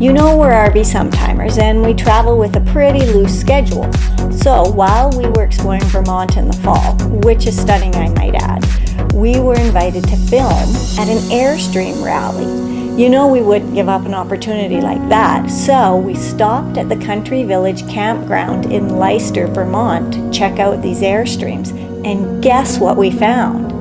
You know we're RV Sometimers and we travel with a pretty loose schedule. So while we were exploring Vermont in the fall, which is stunning I might add, we were invited to film at an Airstream Rally. You know we wouldn't give up an opportunity like that, so we stopped at the Country Village Campground in Leicester, Vermont to check out these Airstreams. And guess what we found?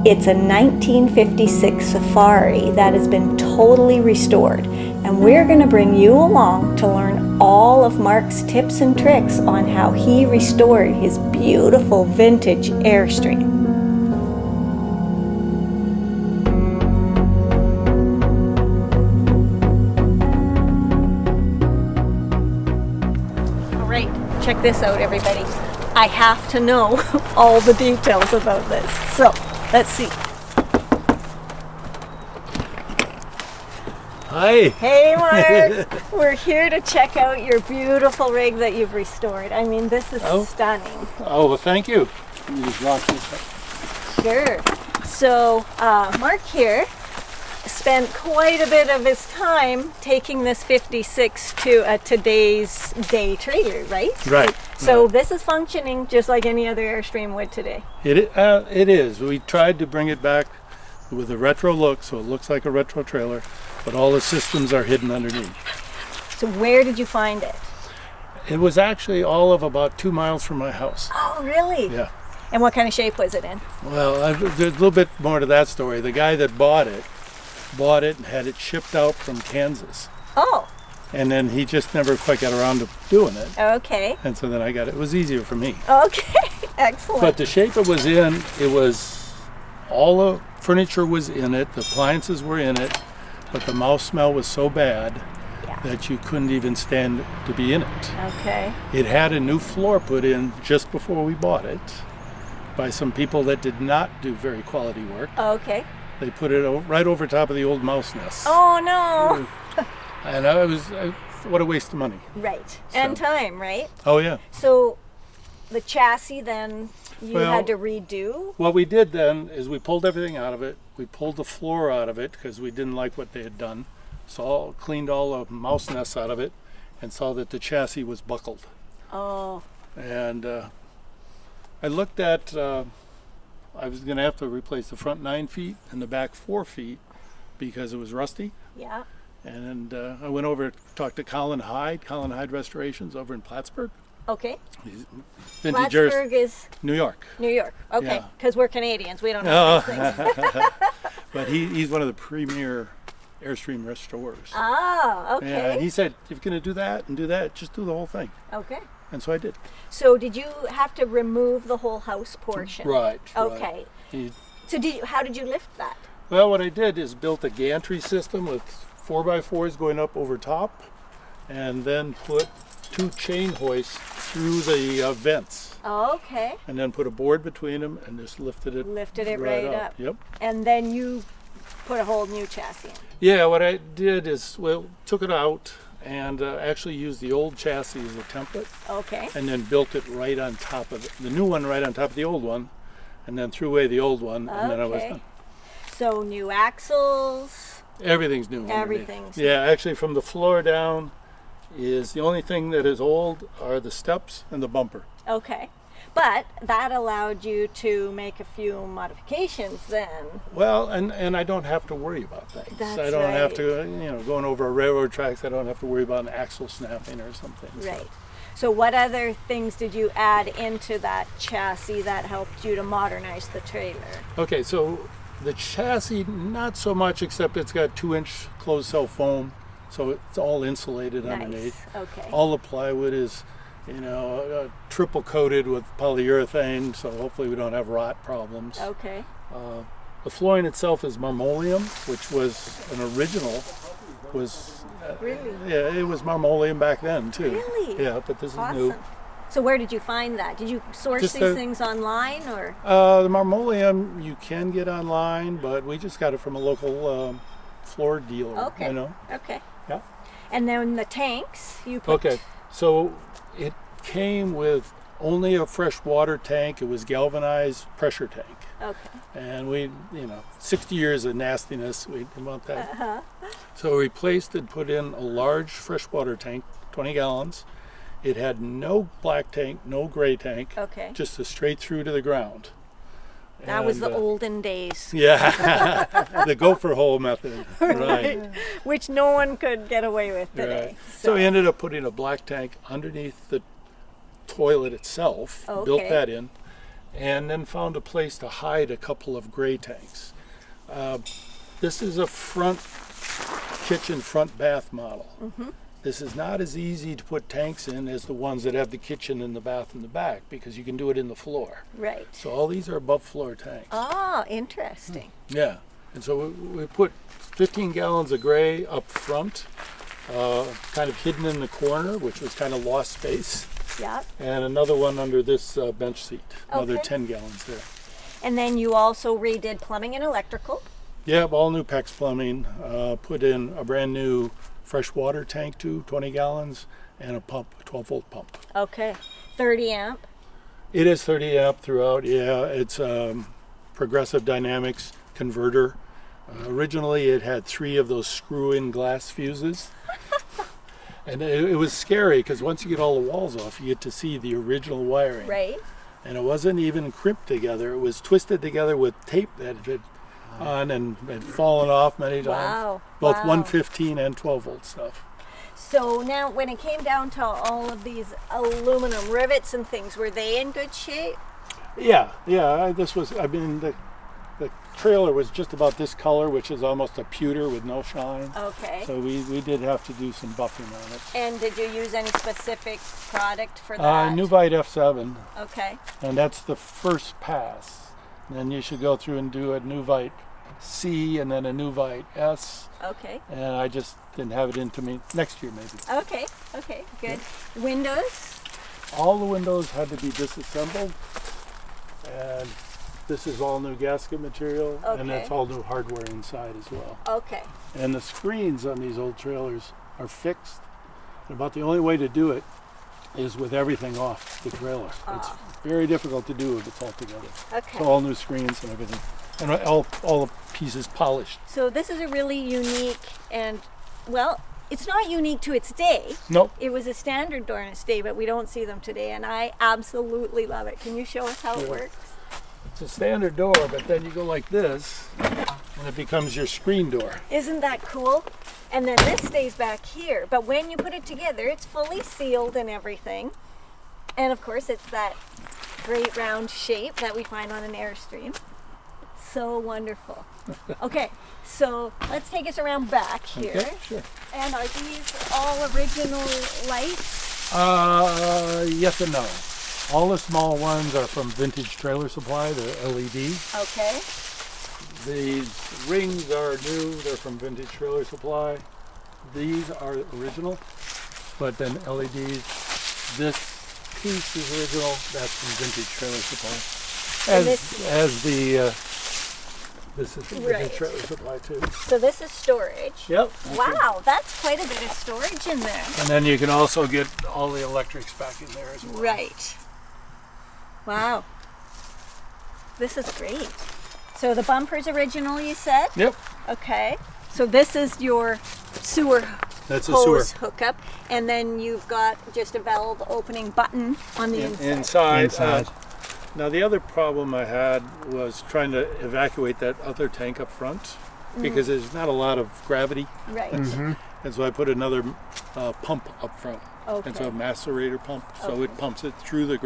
It's a 1956 Safari that has been totally restored, and we're going to bring you along to learn all of Mark's tips and tricks on how he restored his beautiful vintage Airstream. All right, check this out, everybody. I have to know all the details about this, so let's see. Hi. Hey Mark, we're here to check out your beautiful rig that you've restored. I mean, this is stunning. Oh, well, thank you. Let me just lock this up. Sure. So Mark here spent quite a bit of his time taking this 56 to a today's day trailer, right? Right. So this is functioning just like any other Airstream would today. It is. We tried to bring it back with a retro look, so it looks like a retro trailer, but all the systems are hidden underneath. So where did you find it? It was actually all of about 2 miles from my house. Oh, really? Yeah. And what kind of shape was it in? Well, there's a little bit more to that story. The guy that bought it and had it shipped out from Kansas. Oh. And then he just never quite got around to doing it. Okay. And so then I got it. It was easier for me. Okay. Excellent. But the shape it was in, it was all the furniture was in it, the appliances were in it, but the mouse smell was so bad that you couldn't even stand to be in it. Okay. It had a new floor put in just before we bought it by some people that did not do very quality work. Okay. They put it right over top of the old mouse nest. Oh no. And what a waste of money. Right. So. And time, right? Oh yeah. So the chassis then you had to redo? What we did then is we pulled everything out of it. We pulled the floor out of it because we didn't like what they had done. So cleaned all the mouse nests out of it and saw that the chassis was buckled. Oh. And I looked at, I was going to have to replace the front 9 feet and the back 4 feet because it was rusty. Yeah. And I went over to talk to Colin Hyde Restorations over in Plattsburgh. Okay. He's Vintage Plattsburgh is New York. New York. Okay. Because we're Canadians. We don't Oh. have these things. But he's one of the premier Airstream restorers. Oh, okay. Yeah, and he said, if you're going to do that and do that, just do the whole thing. Okay. And so I did. So did you have to remove the whole house portion? Right. Okay. Right. So how did you lift that? Well, what I did is built a gantry system with 4x4s going up over top, and then put 2 chain hoists through the vents. Okay. And then put a board between them and just lifted it right up. Yep. And then you put a whole new chassis in. Yeah, what I did is, took it out and actually used the old chassis as a template. Okay. And then built it right on top of it. The new one right on top of the old one, and then threw away the old one, and then I was done. So new axles. Everything's new. Everything's new. Yeah, actually from the floor down is the only thing that is old are the steps and the bumper. Okay. But that allowed you to make a few modifications then. Well, and I don't have to worry about things. That's I don't have right. to, going over railroad tracks, I don't have to worry about an axle snapping or something. Right. So what other things did you add into that chassis that helped you to modernize the trailer? Okay, so the chassis, not so much, except it's got 2-inch closed cell foam, so it's all insulated underneath. Okay. All the plywood is, triple coated with polyurethane, so hopefully we don't have rot problems. Okay. The flooring itself is marmoleum, which was an original. Really? Yeah, it was marmoleum back then too. Really? Yeah, but this Awesome. is new. So where did you find that? Did you source these things online or? The marmoleum you can get online, but we just got it from a local floor dealer. Okay. Okay. Yeah. And then the tanks you put. Okay. So it came with only a fresh water tank. It was galvanized pressure tank. Okay. And we, 60 years of nastiness, we didn't want that. So we replaced and put in a large freshwater tank, 20 gallons. It had no black tank, no gray tank, Okay. just a straight through to the ground. That was the And, olden days. Yeah, the gopher hole method. Right. Which no one could get away with today. Right. So we ended up putting a black tank underneath the toilet itself, Okay. built that in, and then found a place to hide a couple of gray tanks. This is a front kitchen, front bath model. This is not as easy to put tanks in as the ones that have the kitchen and the bath in the back, because you can do it in the floor. Right. So all these are above floor tanks. Oh, interesting. Yeah, and so we put 15 gallons of gray up front, kind of hidden in the corner, which was kind of lost space, Yep. and another one under this bench seat, another Okay. 10 gallons there. And then you also redid plumbing and electrical. Yeah, all new PEX plumbing, put in a brand new freshwater tank too, 20 gallons, and a pump, a 12-volt pump. Okay. 30 amp. It is 30 amp throughout, yeah, it's progressive dynamics converter. Originally it had 3 of those screw-in glass fuses. And it was scary because once you get all the walls off, you get to see the original wiring. Right. And it wasn't even crimped together. It was twisted together with tape that had on and had fallen off many times. Wow. Both Wow. 115 and 12-volt stuff. So now when it came down to all of these aluminum rivets and things, were they in good shape? Yeah. The trailer was just about this color, which is almost a pewter with no shine. Okay. So we did have to do some buffing on it. And did you use any specific product for that? Nuvite F7, Okay. and that's the first pass. And then you should go through and do a Nuvite C and then a Nuvite S. Okay. And I just didn't have it into me next year maybe. Okay. Okay. Good. Windows? All the windows had to be disassembled, and this is all new gasket material, and Okay. that's all new hardware inside as well. Okay. And the screens on these old trailers are fixed. And about the only way to do it is with everything off the trailer. It's very difficult to do if it's all together. Okay. So all new screens and everything, and all the pieces polished. So this is a really unique and, well, it's not unique to its day. Nope. It was a standard door in its day, but we don't see them today, and I absolutely love it. Can you show us how it Sure. works? It's a standard door, but then you go like this, and it becomes your screen door. Isn't that cool? And then this stays back here, but when you put it together, it's fully sealed and everything. And of course, it's that great round shape that we find on an Airstream. So wonderful. Okay, so let's take us around back here. Okay, sure. And are these all original lights? Yes and no. All the small ones are from Vintage Trailer Supply, they're LED. Okay. These rings are new, they're from Vintage Trailer Supply. These are original, but then LEDs. This piece is original, that's from Vintage Trailer Supply. And This is from Right. Vintage Trailer Supply too. So this is storage. Yep. Wow, that's quite a bit of storage in there. And then you can also get all the electrics back in there as well. Right. Wow. This is great. So the bumper's original, you said? Yep. Okay. So this is your sewer That's a sewer. hose hookup, and then you've got just a valve opening button on the inside. Inside. Now the other problem I had was trying to evacuate that other tank up front because there's not a lot of gravity, Right. and so I put another pump up front. It's a Okay. macerator pump, so Okay. it pumps it through the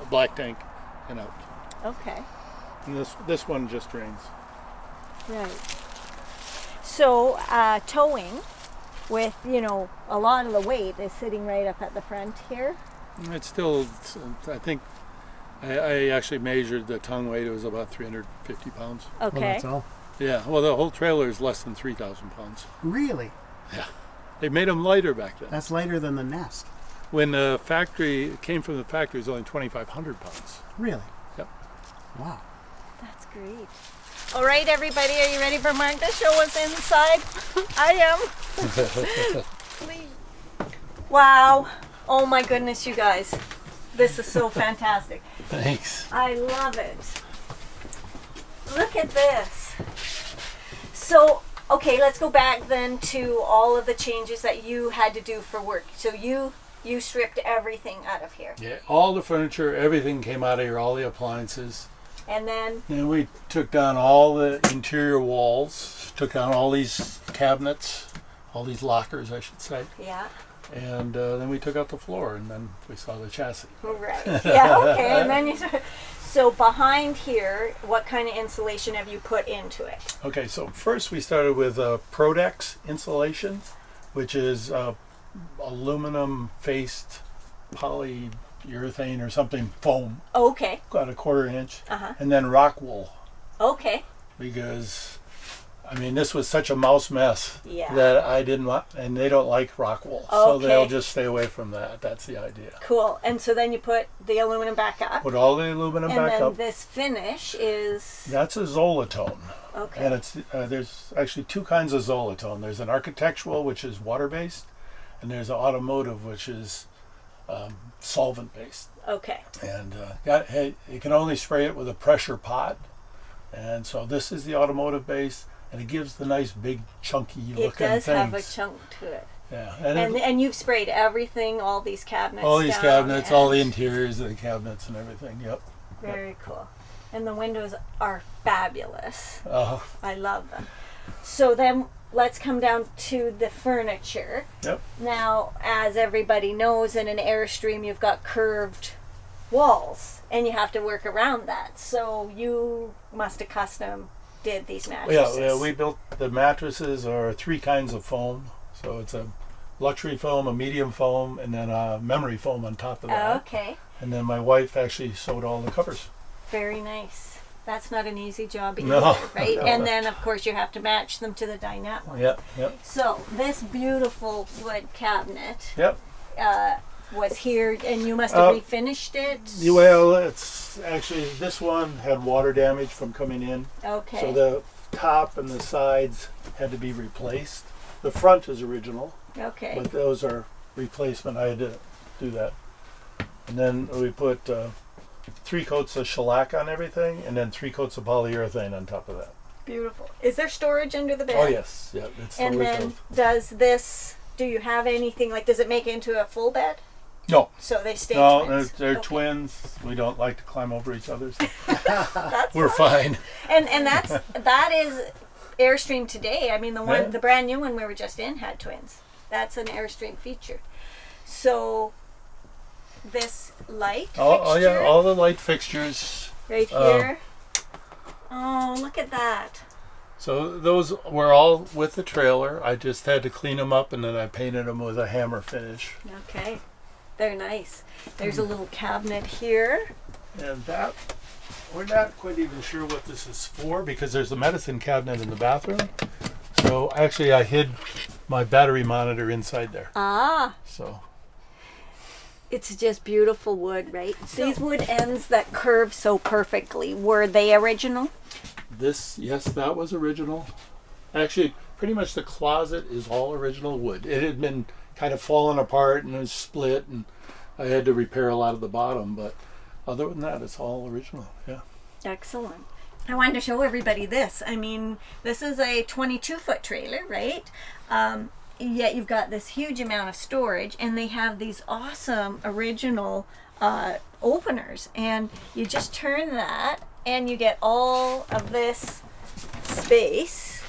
black tank and out. Okay. And this one just drains. Right. So towing with, a lot of the weight is sitting right up at the front here. It's still, I think, I actually measured the tongue weight. It was about 350 pounds. Okay. Well, that's all. Yeah, well, the whole trailer is less than 3,000 pounds. Really? Yeah. They made them lighter back then. That's lighter than the Nest. When the factory it came from the factory, it was only 2,500 pounds. Really? Yep. Wow. That's great. All right, everybody, are you ready for Mark to show us inside? I am. Please. Wow. Oh my goodness, you guys. This is so fantastic. Thanks. I love it. Look at this. So Okay, let's go back then to all of the changes that you had to do for work. So you stripped everything out of here. Yeah, all the furniture, everything came out of here, all the appliances. And then We took down all the interior walls, took down all these cabinets, all these lockers, I should say. yeah. And then we took out the floor, and then we saw the chassis. Right. Yeah, okay. And then so behind here, what kind of insulation have you put into it? Okay, so first we started with Prodex insulation, which is aluminum-faced polyurethane or something foam, Okay. about a 1/4 inch, Uh-huh. and then rock wool, Okay. because I mean this was such a mouse mess Yeah. that I didn't want, and they don't like rock wool, so Okay. they'll just stay away from that. That's the idea. Cool. And so then you put the aluminum back up. Put all the aluminum And back then up. this finish is That's a Zolatone. okay. And it's there's actually two kinds of Zolatone. There's an architectural, which is water-based, and there's an automotive, which is solvent-based. Okay. And you can only spray it with a pressure pot. And so this is the automotive base, and it gives the nice big chunky It looking does things. have a chunk to it. Yeah, And you've sprayed everything, all these cabinets. all these down, cabinets, all the and- interiors of the cabinets, and everything. Yep. Very cool. And the windows are fabulous. Oh, I love them. So then let's come down to the furniture. yep. Now, as everybody knows, in an Airstream, you've got curved walls, and you have to work around that. So you must have custom did these mattresses. Yeah, we built the mattresses are 3 kinds of foam. So it's a luxury foam, a medium foam, and then a memory foam on top of that. Okay. And then my wife actually sewed all the covers. Very nice. That's not an easy job either, No, right? no. And then, of course, you have to match them to the dinette one. Yep, yep, So this beautiful wood cabinet yep. was here, and you must have Uh, refinished it. Well, it's actually, this one had water damage from coming in. Okay. So the top and the sides had to be replaced. The front is original, Okay. but those are replacement. I had to do that. And then we put 3 coats of shellac on everything, and then 3 coats of polyurethane on top of that. Beautiful. Is there storage under the bed? Oh yes, yeah. It's And always then does this? Do you have anything like? Does it make it into a full bed? no, So they stay no. twins. They're Okay. twins. We don't like to climb over each other. So That's we're fine. And that is Airstream today. I mean Yeah. the brand new one we were just in had twins. That's an Airstream feature. So this light Oh yeah, fixture all the light fixtures. right here. Oh, look at that. So those were all with the trailer. I just had to clean them up, and then I painted them with a hammer finish. Okay. They're nice. There's a little cabinet here. And that, we're not quite even sure what this is for, because there's a medicine cabinet in the bathroom. So actually I hid my battery monitor inside there. Ah, So it's just beautiful wood, right? These wood ends that curve so perfectly, were they original? this, yes, that was original. Actually, pretty much the closet is all original wood. It had been kind of falling apart and it was split, and I had to repair a lot of the bottom, but other than that, it's all original. Yeah. Excellent. I wanted to show everybody this. I mean, this is a 22-foot trailer, right? Yet you've got this huge amount of storage, and they have these awesome original openers, and you just turn that and you get all of this space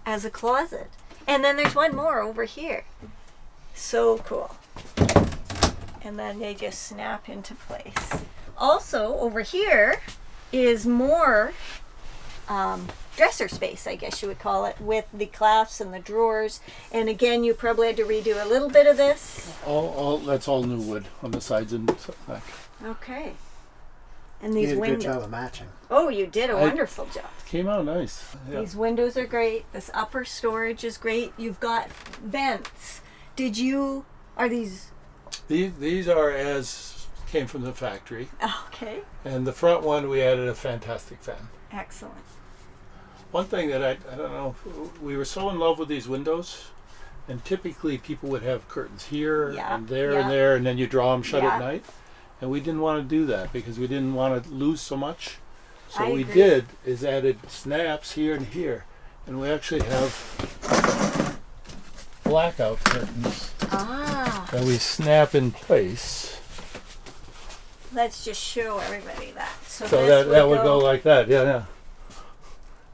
as a closet. And then there's one more over here. So cool. And then they just snap into place. Also, over here is more dresser space, I guess you would call it, with the clasps and the drawers. And again, you probably had to redo a little bit of this. All that's all new wood on the sides and back. Okay. And You these did a good windows. job of matching. Oh, you did a wonderful job. Came out nice. Yeah. These windows are great. This upper storage is great. You've got vents. Are these, These are as came from the factory, okay, and the front one we added a fantastic fan. excellent. One thing that I don't know, we were so in love with these windows, and typically people would have curtains here Yeah, and there yeah. and there, and then you draw them shut Yeah. at night. And we didn't want to do that because we didn't want to lose so much. So I what we agree. did is added snaps here and here. And we actually have blackout curtains that we snap in place. Let's just show everybody that. So that would go like that, yeah.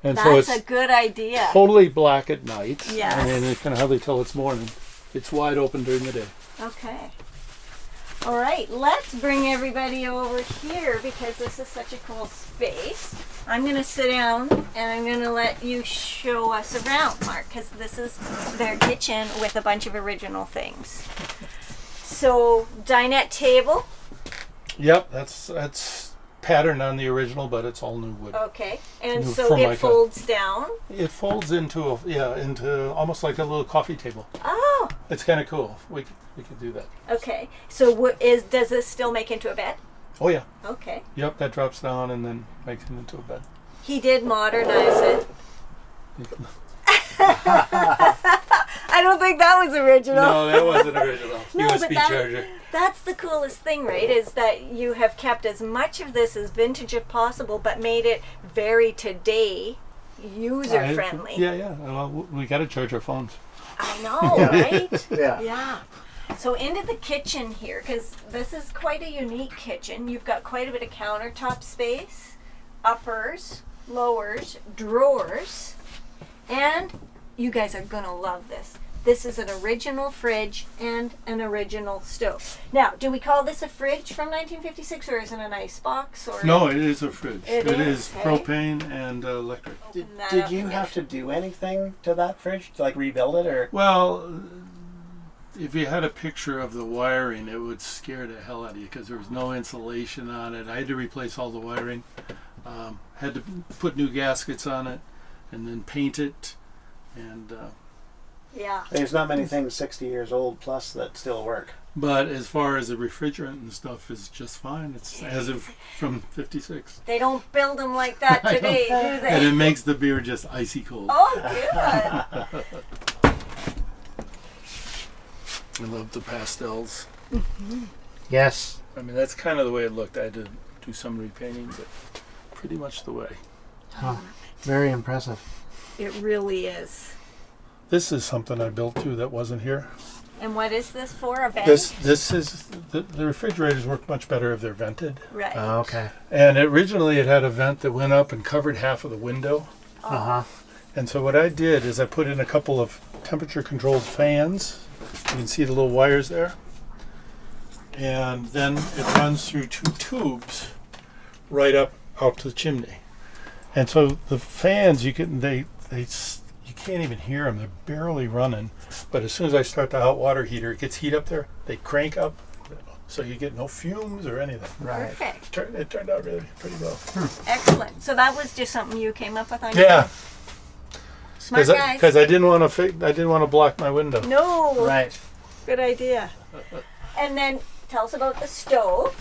And so that's it's a good idea. totally black at night. Yes. And you can hardly tell it's morning. It's wide open during the day. Okay. All right, let's bring everybody over here because this is such a cool space. I'm going to sit down and I'm going to let you show us around, Mark, because this is their kitchen with a bunch of original things. So, dinette table. Yep, that's patterned on the original, but it's all new wood. Okay, and New so it Formica. folds down. It folds into into almost like a little coffee table. Oh, It's kind of cool. We could do that. okay. So does this still make into a bed? Oh yeah. Okay. Yep, that drops down and then makes it into a bed. He did modernize it. I don't think that was original. No, that wasn't original. No, but USB charger. That's the coolest thing, right? Is that you have kept as much of this as vintage as possible, but made it very today user friendly. Yeah. Well, we got to charge our phones. I know, right? Yeah. Yeah. So into the kitchen here, because this is quite a unique kitchen. You've got quite a bit of countertop space, uppers, lowers, drawers, and you guys are gonna love this. This is an original fridge and an original stove. Now, do we call this a fridge from 1956, or is it an ice box? Or No, it is a fridge. It is, hey? propane and electric. Did you have to do anything to that fridge to like rebuild it, or? Well, if you had a picture of the wiring, it would scare the hell out of you because there was no insulation on it. I had to replace all the wiring. Had to put new gaskets on it and then paint it. And yeah. There's not many things 60 years old plus that still work. but as far as the refrigerant and stuff is just fine. It's as if from '56. They don't build them like that today, do And they? it makes the beer just icy cold. Oh, good. I love the pastels. Yes. I mean, that's kind of the way it looked. I had to do some repainting, but pretty much the way. Huh. Very impressive. It really is. This is something I built too that wasn't here. And what is this for? A vent? This is the refrigerators work much better if they're vented. Right. Okay. And originally it had a vent that went up and covered half of the window. Uh-huh. And so what I did is I put in a couple of temperature controlled fans. You can see the little wires there. And then it runs through two tubes right up out to the chimney. And so the fans, you can't even hear them. They're barely running. But as soon as I start the hot water heater, it gets heat up there. They crank up, so you get no fumes or anything. Right. Perfect. It turned out really pretty well. Excellent. So that was just something you came up with on Yeah, your own? Smart guys. because I didn't want to block my window. No. Right. Good idea. And then tell us about the stove.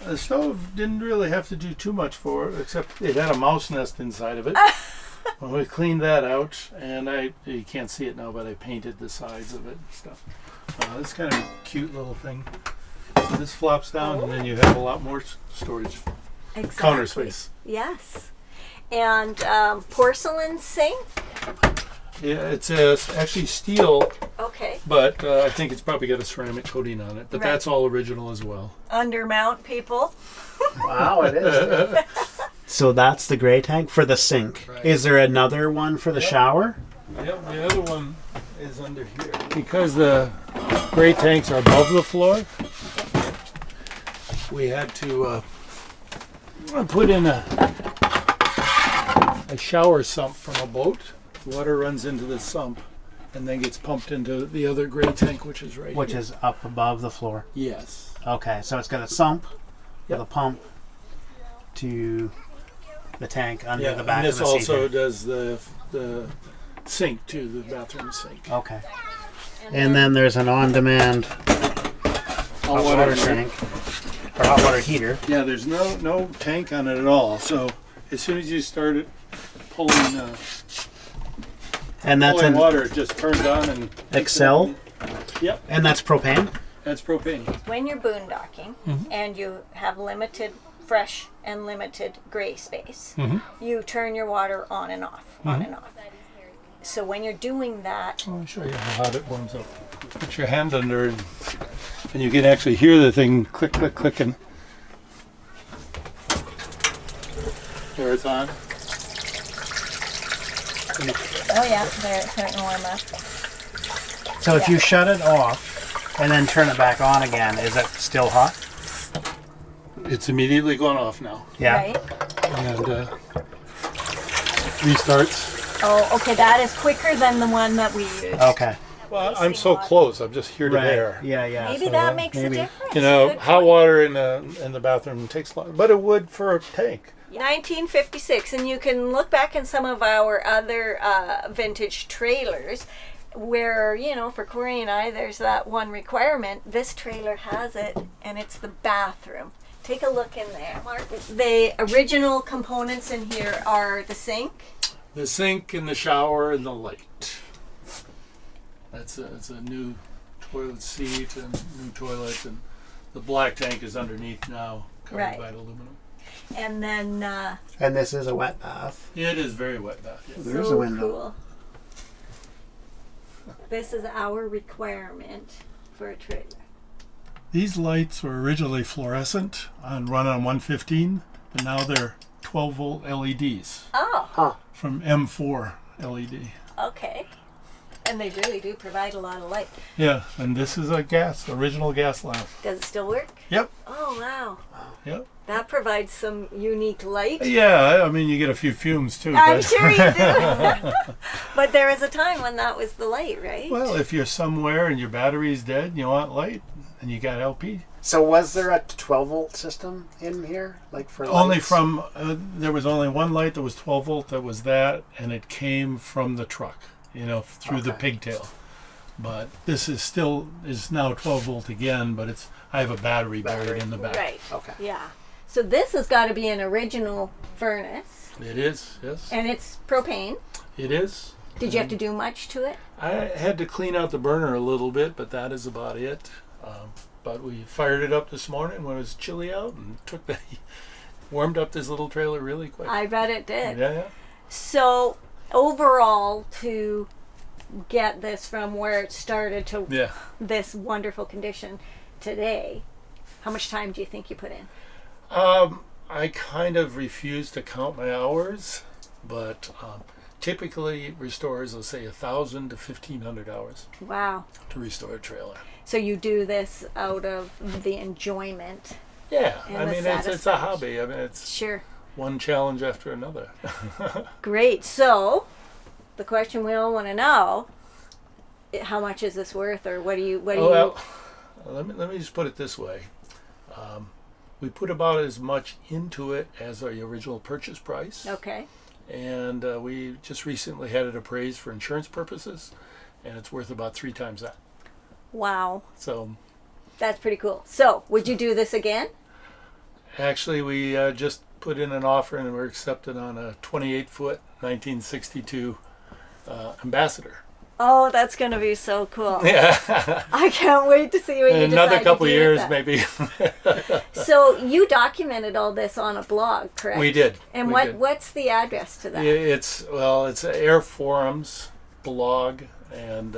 The stove didn't really have to do too much for it, except it had a mouse nest inside of it. Well, we cleaned that out, and you can't see it now, but I painted the sides of it and stuff. It's kind of a cute little thing. So this flops down, and then you have a lot more storage. Exactly. Counter space. Yes. And porcelain sink. Yeah, it's actually steel, Okay. but I think it's probably got a ceramic coating on it. But Right. that's all original as well. Undermount, people. Wow, it is. So that's the gray tank for the sink. Right. Is there another one for the shower? Yep, the other one is under here. Because the gray tanks are above the floor, we had to put in a shower sump from a boat. Water runs into the sump and then gets pumped into the other gray tank, which is right Which here. is up above the floor. Yes. Okay, so it's got a sump with Yep. a pump to the tank under Yeah, the back and of this the seat. also does the sink too, the bathroom sink. Okay. And then there's an on-demand hot water tank or hot water heater. Yeah, there's no tank on it at all. So as soon as you start it pulling And that's pulling an water, it just turns on and Excel. Yep, And that's propane. that's propane. When you're boondocking and you have limited fresh and limited gray space, you turn your water on and off, on and off. So when you're doing that, I'll show you how hot it warms up. Put your hand under it, and you can actually hear the thing click, click, clicking. There it's on. oh yeah, there it's starting to warm up. So if you shut it off and then turn it back on again, is it still hot? It's immediately going off now. Yeah. Right? And restarts. Oh, okay, that is quicker than the one that we used. Okay. Well, I'm so close. I'm just here to there. Yeah, yeah. Maybe so that makes a maybe. difference. You know, Good hot point. water in the bathroom takes long, but it would for a tank. 1956, and you can look back in some of our other vintage trailers where, you know, for Corey and I, there's that one requirement. This trailer has it, and it's the bathroom. Take a look in there, Mark. The original components in here are the sink. The sink and the shower and the light. It's a new toilet seat and new toilet, and the black tank is underneath now, covered Right. by aluminum. And then And this is a wet bath. It is very wet bath. Yes. There's so a window. cool. This is our requirement for a trailer. These lights were originally fluorescent and run on 115, but now they're 12 volt LEDs Oh, Huh. from M4 LED. okay. And they really do provide a lot of light. Yeah, and this is a original gas lamp. Does it still work? Yep. Oh, wow. Yep. That provides some unique light. Yeah, I mean you get a few fumes too. I'm but- sure you do. But there was a time when that was the light, right? Well, if you're somewhere and your battery's dead and you want light and you got LP, So was there a 12 volt system in here, like for only lights? from there was only one light that was 12 volt. That was that, and it came from the truck, you know, through the Okay. pigtail. But this is now 12 volt again, but I have a battery buried in the back. Right. Okay. Yeah. So this has got to be an original furnace, It is, yes. and it's propane. It is. Did you have to do much to it? I had to clean out the burner a little bit, but that is about it. But we fired it up this morning when it was chilly out and warmed up this little trailer really quick. I bet it did. Yeah, yeah. So overall, to get this from where it started to Yeah. this wonderful condition today, how much time do you think you put in? I kind of refuse to count my hours, but typically restorers will say 1,000 to 1,500 hours Wow. to restore a trailer. So you do this out of the enjoyment. Yeah, And I the mean it's a satisfaction. hobby. I mean it's Sure. one challenge after another. Great. So the question we all want to know, how much is this worth, or what do you Well, let me just put it this way. We put about as much into it as our original purchase price. Okay. And we just recently had it appraised for insurance purposes, and it's worth about 3 times that. Wow. So That's pretty cool. So would you do this again? actually, we just put in an offer and we're accepted on a 28-foot 1962 Ambassador. Oh, that's going to be so cool. Yeah, I can't wait to see what you in another decide couple to do years with that. maybe. So you documented all this on a blog, correct? We did. And we did. what's the address to that? It's an Air Forums blog, and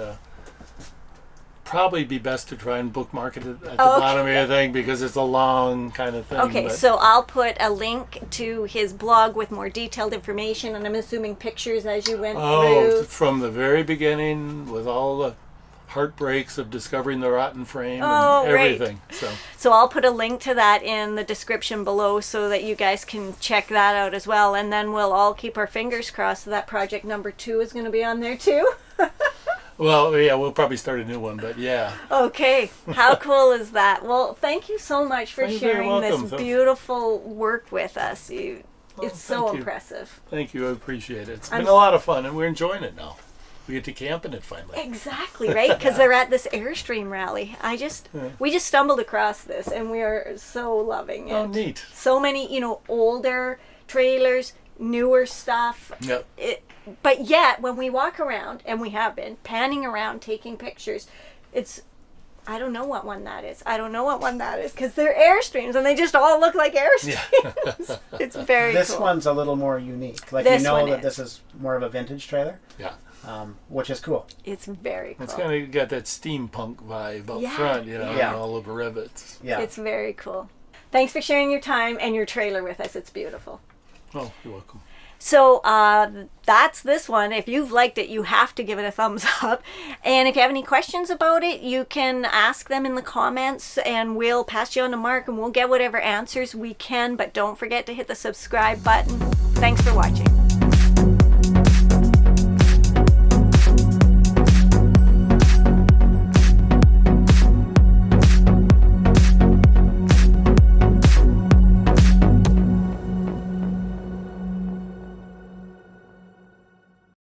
probably be best to try and bookmark it at the bottom of your thing because it's a long kind of thing. Okay, but- so I'll put a link to his blog with more detailed information, and I'm assuming pictures as you went through. From the very beginning, with all the heartbreaks of discovering the rotten frame Oh, and right. everything. So I'll put a link to that in the description below so that you guys can check that out as well. And then we'll all keep our fingers crossed that project number 2 is going to be on there too. Well, yeah, we'll probably start a new one, but yeah. Okay, how cool is that? Well, thank you so much for You're very sharing welcome. this beautiful work with us. Well, It's so thank you. impressive. Thank you, I appreciate it. It's I'm been a lot of fun, and we're enjoying it now. We get to camp in it finally. Exactly, right? Because they're at this Airstream Rally. We just stumbled across this, and we are so loving it. Oh, neat. So many, older trailers, newer stuff. Yep. But yet, when we walk around, and we have been panning around taking pictures, I don't know what one that is. Because they're Airstreams, and they just all look like Airstreams. It's very This cool. one's a little more unique. Like This you know one that is. this is more of a vintage trailer. Yeah. which is cool. It's very cool. It's kind of got that steampunk vibe up Yeah. front, you know, Yeah. and all of the rivets. Yeah. It's very cool. Thanks for sharing your time and your trailer with us. It's beautiful. Oh, you're welcome. So that's this one. If you've liked it, you have to give it a thumbs up. And if you have any questions about it, you can ask them in the comments and we'll pass you on to Mark and we'll get whatever answers we can. But don't forget to hit the subscribe button. Thanks for watching.